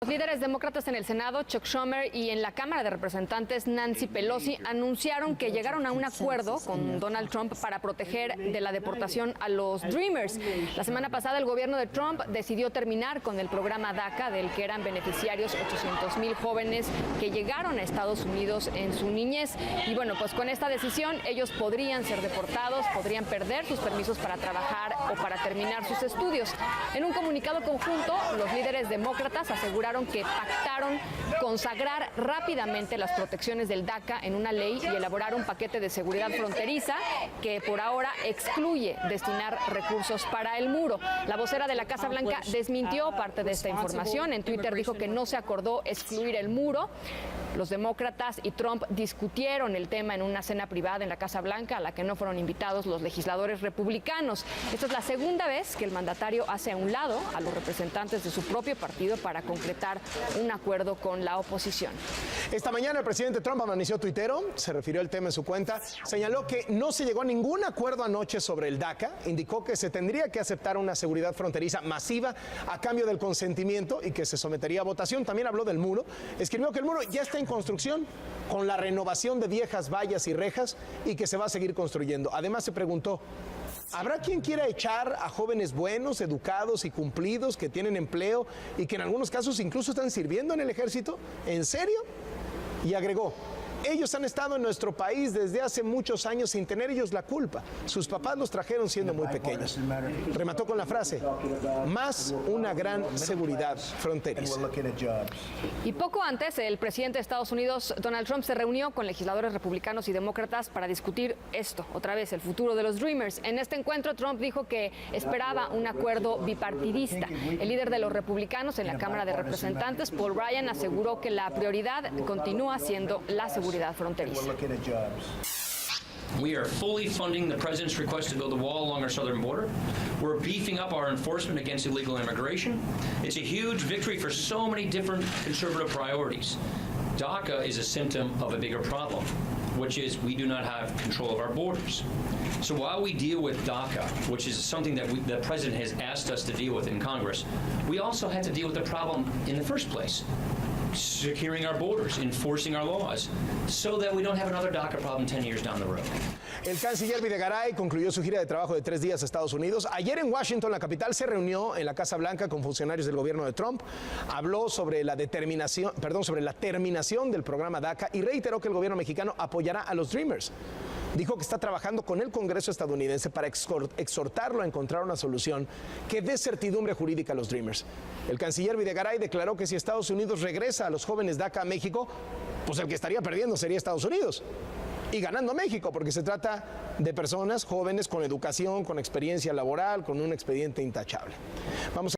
Los líderes demócratas en el Senado, Chuck Schumer, y en la Cámara de Representantes, Nancy Pelosi, anunciaron que llegaron a un acuerdo con Donald Trump para proteger de la deportación a los Dreamers. La semana pasada, el gobierno de Trump decidió terminar con el programa DACA, del que eran beneficiarios 800,000 jóvenes que llegaron a Estados Unidos en su niñez. Y bueno, pues con esta decisión, ellos podrían ser deportados, podrían perder sus permisos para trabajar o para terminar sus estudios. En un comunicado conjunto, los líderes demócratas aseguraron que pactaron consagrar rápidamente las protecciones del DACA en una ley y elaborar un paquete de seguridad fronteriza que por ahora excluye destinar recursos para el muro. La vocera de la Casa Blanca desmintió parte de esta información. En Twitter dijo que no se acordó excluir el muro. Los demócratas y Trump discutieron el tema en una cena privada en la Casa Blanca a la que no fueron invitados los legisladores republicanos. Esta es la segunda vez que el mandatario hace a un lado a los representantes de su propio partido para concretar un acuerdo con la oposición. Esta mañana el presidente Trump amaneció tuitero, se refirió al tema en su cuenta, señaló que no se llegó a ningún acuerdo anoche sobre el DACA, indicó que se tendría que aceptar una seguridad fronteriza masiva a cambio del consentimiento y que se sometería a votación. También habló del muro, escribió que el muro ya está en construcción con la renovación de viejas vallas y rejas y que se va a seguir construyendo. Además se preguntó, ¿habrá quien quiera echar a jóvenes buenos, educados y cumplidos que tienen empleo y que en algunos casos incluso están sirviendo en el ejército? ¿En serio? Y agregó, ellos han estado en nuestro país desde hace muchos años sin tener ellos la culpa. Sus papás los trajeron siendo muy pequeños. Remató con la frase, más una gran seguridad fronteriza. Y poco antes, el presidente de Estados Unidos, Donald Trump, se reunió con legisladores republicanos y demócratas para discutir esto, otra vez, el futuro de los Dreamers. En este encuentro, Trump dijo que esperaba un acuerdo bipartidista. El líder de los republicanos en la Cámara de Representantes, Paul Ryan, aseguró que la prioridad continúa siendo la seguridad fronteriza. We are fully funding the president's request to build a wall along our southern border. We're beefing up our enforcement against illegal immigration. It's a huge victory for so many different conservative priorities. DACA is a symptom of a bigger problem, which is we do not have control of our borders. So while we deal with DACA, which is something that the president has asked us to deal with in Congress, we also had to deal with the problem in the first place. Securing our borders, enforcing our laws, so that we don't have another DACA problem 10 years down the road. El canciller Videgaray concluyó su gira de trabajo de 3 días a Estados Unidos. Ayer en Washington, la capital, se reunió en la Casa Blanca con funcionarios del gobierno de Trump. Habló sobre la terminación del programa DACA y reiteró que el gobierno mexicano apoyará a los Dreamers. Dijo que está trabajando con el Congreso estadounidense para exhortarlo a encontrar una solución que dé certidumbre jurídica a los Dreamers. El canciller Videgaray declaró que si Estados Unidos regresa a los jóvenes DACA a México, pues el que estaría perdiendo sería Estados Unidos. Y ganando México, porque se trata de personas jóvenes con educación, con experiencia laboral, con un expediente intachable. Vamos a